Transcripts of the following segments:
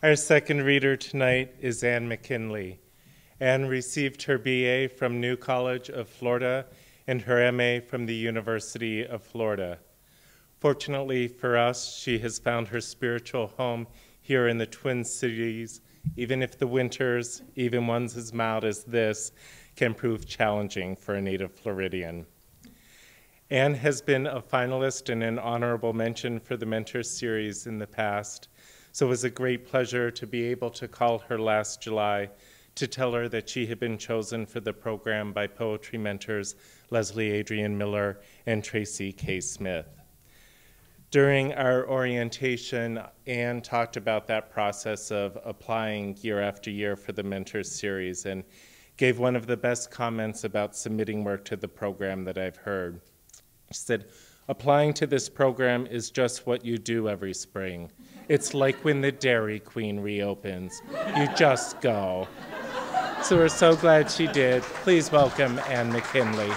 Our second reader tonight is Anne McKinley. Anne received her BA from New College of Florida and her MA from the University of Florida. Fortunately for us, she has found her spiritual home here in the Twin Cities, even if the winters, even ones as mild as this, can prove challenging for a native Floridian. Anne has been a finalist and an honorable mention for the Mentor Series in the past, so it was a great pleasure to be able to call her last July to tell her that she had been chosen for the program by poetry mentors Leslie Adrian Miller and Tracy K. Smith. During our orientation, Anne talked about that process of applying year after year for the Mentor Series and gave one of the best comments about submitting work to the program that I've heard. She said, "Applying to this program is just what you do every spring. It's like when the Dairy Queen reopens. You just go." So we're so glad she did. Please welcome Anne McKinley.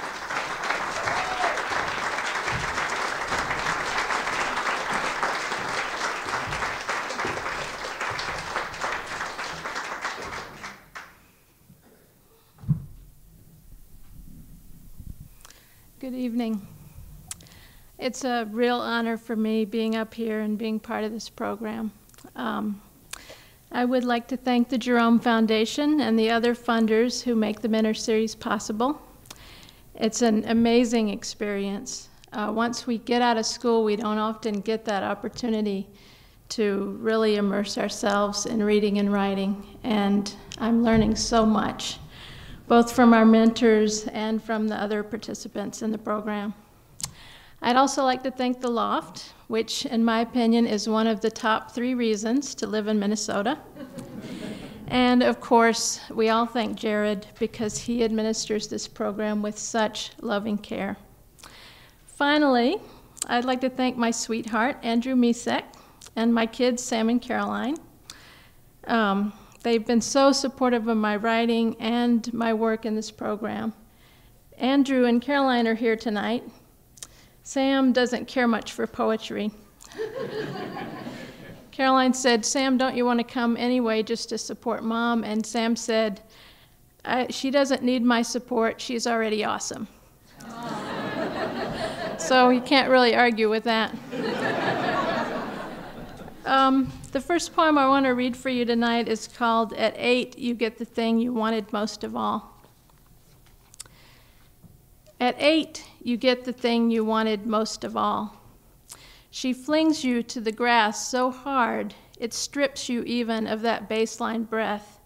Good evening. It's a real honor for me being up here and being part of this program. I would like to thank the Jerome Foundation and the other funders who make the Mentor Series possible. It's an amazing experience. Once we get out of school, we don't often get that opportunity to really immerse ourselves in reading and writing, and I'm learning so much, both from our mentors and from the other participants in the program. I'd also like to thank the Loft, which in my opinion is one of the top 3 reasons to live in Minnesota. And of course, we all thank Jared because he administers this program with such loving care. Finally, I'd like to thank my sweetheart, Andrew Misek, and my kids, Sam and Caroline. They've been so supportive of my writing and my work in this program. Andrew and Caroline are here tonight. Sam doesn't care much for poetry. Caroline said, "Sam, don't you want to come anyway just to support Mom?" And Sam said, "She doesn't need my support. She's already awesome." So you can't really argue with that. The first poem I want to read for you tonight is called "AtEight, You Get the Thing You Wanted Most of All." At 8, you get the thing you wanted most of all. She flings you to the grass so hard, it strips you even of that baseline breath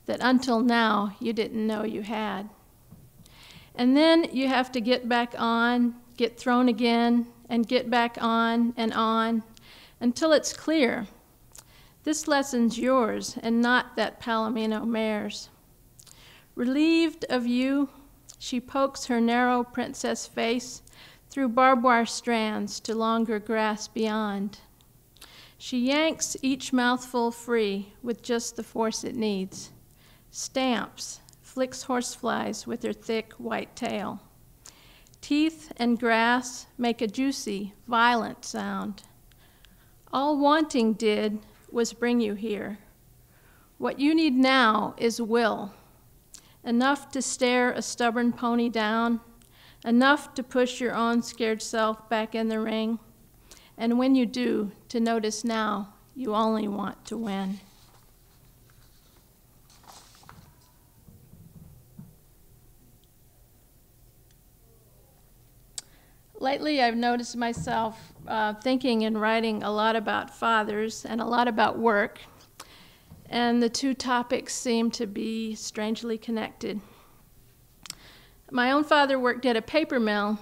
that until now you didn't know you had. And then you have to get back on, get thrown again, and get back on, until it's clear. This lesson's yours and not that Palomino mare's. Relieved of you, she pokes her narrow princess face through barbed wire strands to longer grass beyond. She yanks each mouthful free with just the force it needs, stamps, flicks horseflies with her thick white tail. Teeth and grass make a juicy, violent sound. All wanting did was bring you here. What you need now is will. Enough to stare a stubborn pony down, enough to push your own scared self back in the ring, and when you do, to notice now you only want to win. Lately, I've noticed myself thinking and writing a lot about fathers and a lot about work. And the 2 topics seem to be strangely connected. My own father worked at a paper mill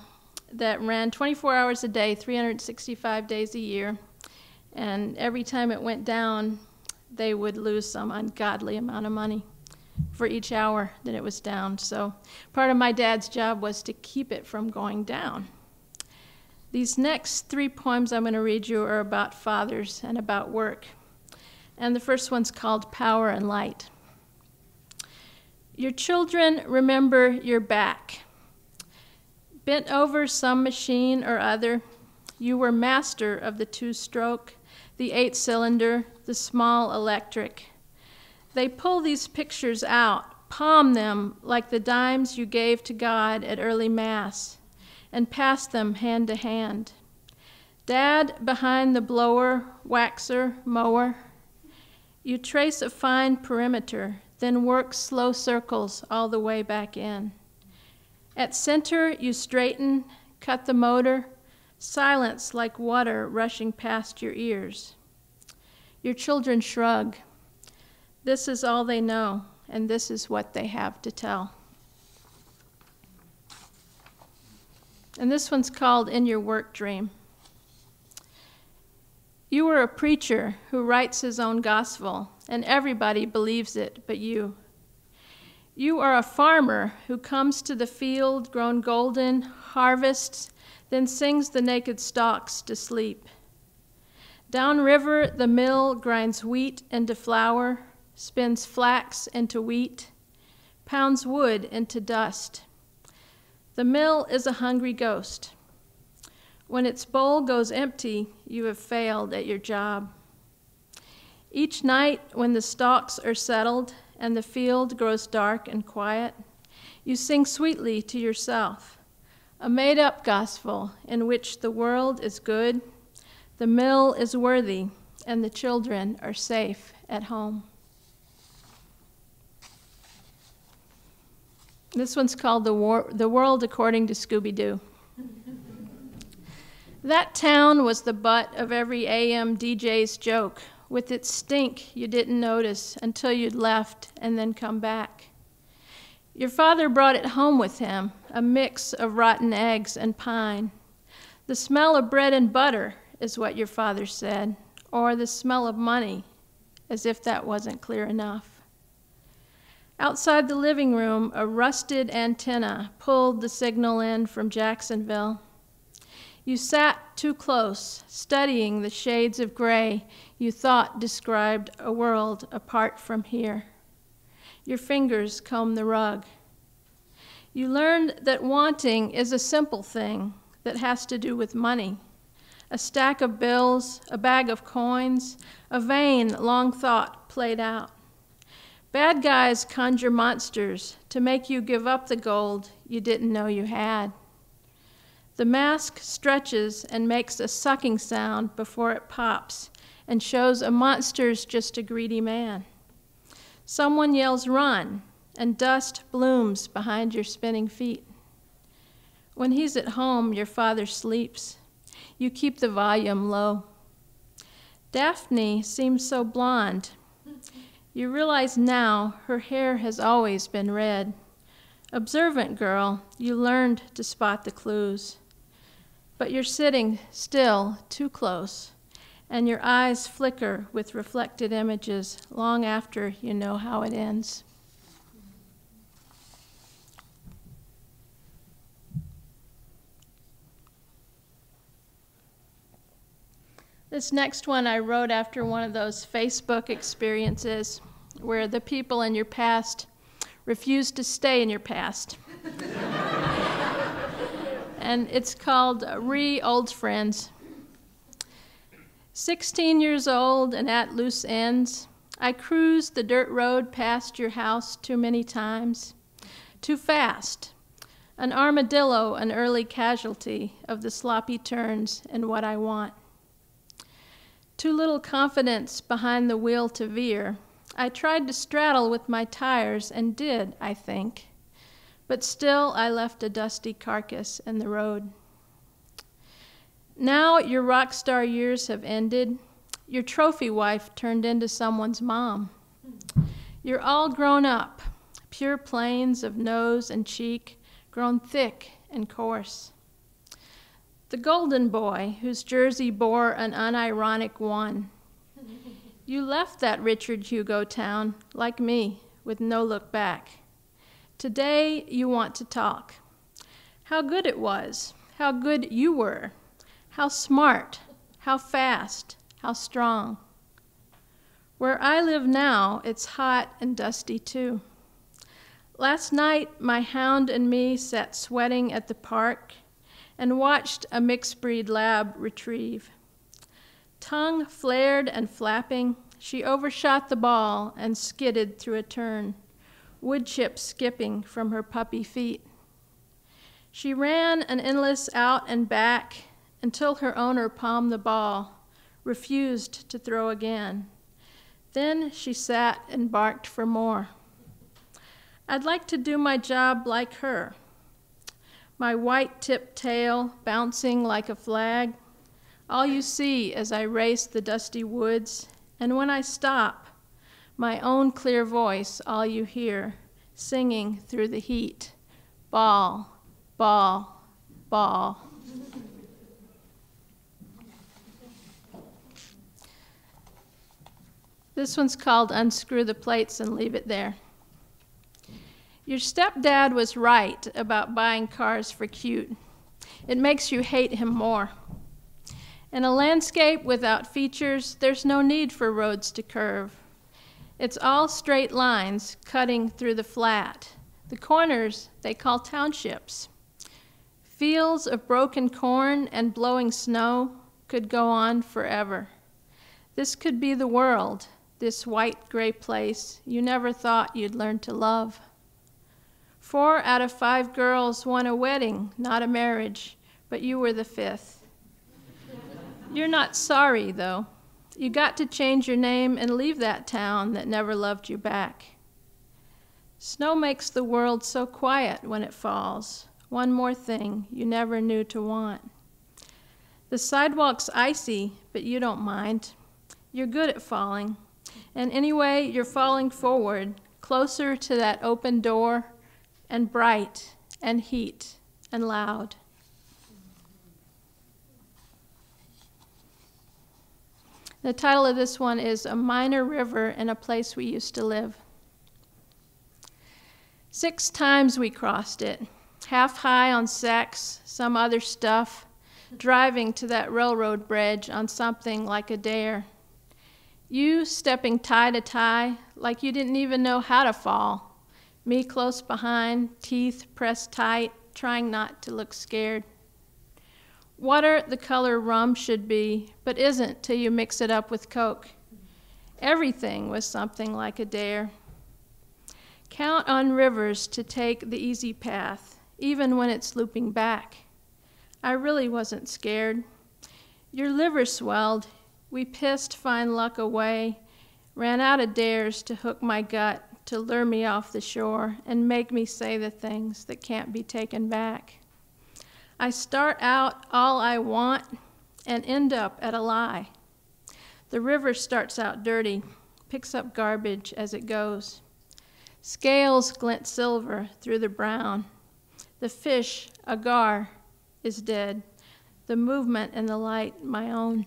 that ran 24 hours a day, 365 days a year, and every time it went down, they would lose some ungodly amount of money for each hour that it was down. So part of my dad's job was to keep it from going down. These next 3 poems I'm going to read you are about fathers and about work. And the first one's called Power and Light. Your children remember your back. Bent over some machine or other, you were master of the 2-stroke, the 8-cylinder, the small electric. They pull these pictures out, palm them like the dimes you gave to God at early Mass, and pass them hand to hand. Dad behind the blower, waxer, mower. You trace a fine perimeter, then work slow circles all the way back in. At center, you straighten, cut the motor, silence like water rushing past your ears. Your children shrug. This is all they know, and this is what they have to tell. And this one's called In Your Work Dream. You are a preacher who writes his own gospel, and everybody believes it but you. You are a farmer who comes to the field grown golden, harvests, then sings the naked stalks to sleep. Downriver, the mill grinds wheat into flour, spins flax into wheat, pounds wood into dust. The mill is a hungry ghost. When its bowl goes empty, you have failed at your job. Each night, when the stalks are settled and the field grows dark and quiet, you sing sweetly to yourself, a made-up gospel in which the world is good, the mill is worthy, and the children are safe at home. This one's called The World According to Scooby-Doo. That town was the butt of every AM DJ's joke, with its stink you didn't notice until you'd left and then come back. Your father brought it home with him, a mix of rotten eggs and pine. The smell of bread and butter is what your father said, or the smell of money, as if that wasn't clear enough. Outside the living room, a rusted antenna pulled the signal in from Jacksonville. You sat too close, studying the shades of gray you thought described a world apart from here. Your fingers comb the rug. You learned that wanting is a simple thing that has to do with money. A stack of bills, a bag of coins, a vain, long thought played out. Bad guys conjure monsters to make you give up the gold you didn't know you had. The mask stretches and makes a sucking sound before it pops and shows a monster's just a greedy man. Someone yells, "Run," and dust blooms behind your spinning feet. When he's at home, your father sleeps. You keep the volume low. Daphne seems so blonde. You realize now her hair has always been red. Observant girl, you learned to spot the clues. But you're sitting still too close, and your eyes flicker with reflected images long after you know how it ends. This next one I wrote after one of those Facebook experiences where the people in your past refuse to stay in your past. And it's called Old Friends. 16 years old and at loose ends, I cruised the dirt road past your house too many times. Too fast. An armadillo, an early casualty of the sloppy turns and what I want. Too little confidence behind the wheel to veer. I tried to straddle with my tires and did, I think. But still I left a dusty carcass in the road. Now your rock star years have ended. Your trophy wife turned into someone's mom. You're all grown up, pure plains of nose and cheek, grown thick and coarse. The golden boy whose jersey bore an unironic 1. You left that Richard Hugo town, like me, with no look back. Today you want to talk. How good it was, how good you were, how smart, how fast, how strong. Where I live now, it's hot and dusty too. Last night, my hound and me sat sweating at the park and watched a mixed breed lab retrieve. Tongue flared and flapping, she overshot the ball and skidded through a turn, wood chips skipping from her puppy feet. She ran an endless out and back until her owner palmed the ball, refused to throw again. Then she sat and barked for more. I'd like to do my job like her. My white-tipped tail bouncing like a flag. All you see as I race the dusty woods, and when I stop, my own clear voice all you hear, singing through the heat. Ball, ball, ball. This one's called Unscrew the Plates and Leave It There. Your stepdad was right about buying cars for cute. It makes you hate him more. In a landscape without features, there's no need for roads to curve. It's all straight lines cutting through the flat. The corners they call townships. Fields of broken corn and blowing snow could go on forever. This could be the world, this white gray place you never thought you'd learn to love. 4 out of 5 girls want a wedding, not a marriage, but you were the 5th. You're not sorry, though. You got to change your name and leave that town that never loved you back. Snow makes the world so quiet when it falls. One more thing you never knew to want. The sidewalk's icy, but you don't mind. You're good at falling. And anyway, you're falling forward, closer to that open door, and bright, and heat, and loud. The title of this one is A Minor River in a Place We Used to Live. 6 times we crossed it, half high on sex, some other stuff, driving to that railroad bridge on something like a dare. You stepping tie to tie like you didn't even know how to fall. Me close behind, teeth pressed tight, trying not to look scared. Water the color rum should be, but isn't till you mix it up with Coke. Everything was something like a dare. Count on rivers to take the easy path, even when it's looping back. I really wasn't scared. Your liver swelled. We pissed fine luck away, ran out of dares to hook my gut, to lure me off the shore and make me say the things that can't be taken back. I start out all I want and end up at a lie. The river starts out dirty, picks up garbage as it goes. Scales glint silver through the brown. The fish, agar, is dead. The movement and the light, my own.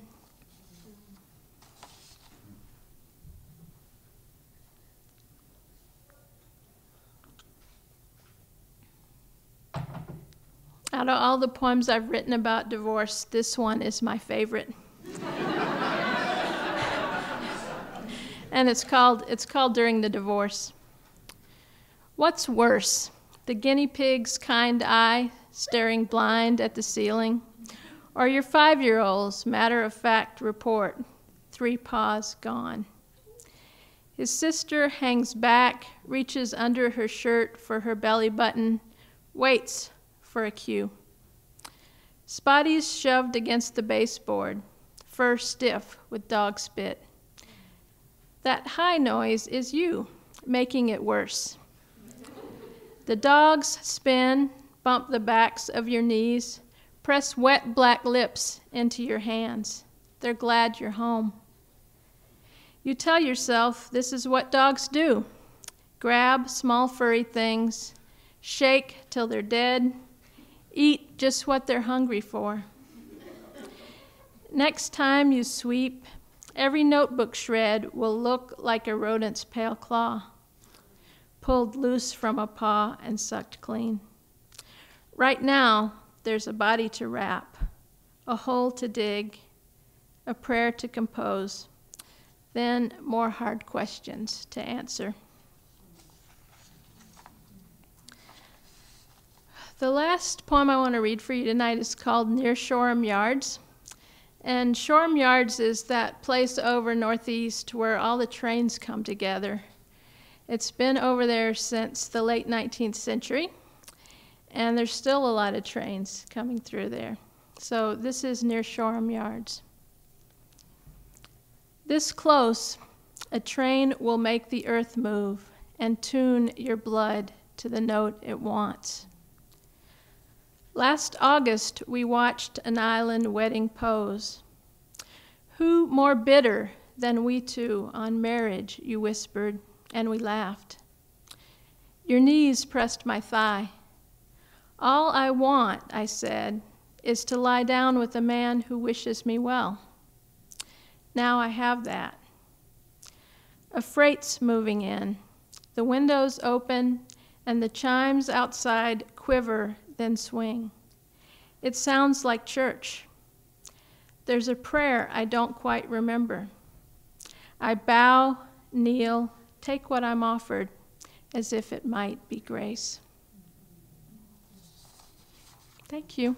Out of all the poems I've written about divorce, this one is my favorite. And it's called During the Divorce. What's worse, the guinea pig's kind eye staring blind at the ceiling, or your 5-year-old's matter-of-fact report, 3 paws gone? His sister hangs back, reaches under her shirt for her belly button, waits for a cue. Spotty's shoved against the baseboard, fur stiff with dog spit. That high noise is you, making it worse. The dogs spin, bump the backs of your knees, press wet black lips into your hands. They're glad you're home. You tell yourself this is what dogs do. Grab small furry things, shake till they're dead, eat just what they're hungry for. Next time you sweep, every notebook shred will look like a rodent's pale claw, pulled loose from a paw and sucked clean. Right now, there's a body to wrap, a hole to dig, a prayer to compose, then more hard questions to answer. The last poem I want to read for you tonight is called Near Shoreham Yards, And Shoreham Yards is that place over northeast where all the trains come together. It's been over there since the late 19th century, and there's still a lot of trains coming through there. So this is near Shoreham Yards. This close, a train will make the earth move and tune your blood to the note it wants. Last August, we watched an island wedding pose. Who more bitter than we two on marriage, you whispered, and we laughed. Your knees pressed my thigh. All I want, I said, is to lie down with a man who wishes me well. Now I have that. A freight's moving in. The windows open, and the chimes outside quiver, then swing. It sounds like church. There's a prayer I don't quite remember. I bow, kneel, take what I'm offered, as if it might be grace. Thank you.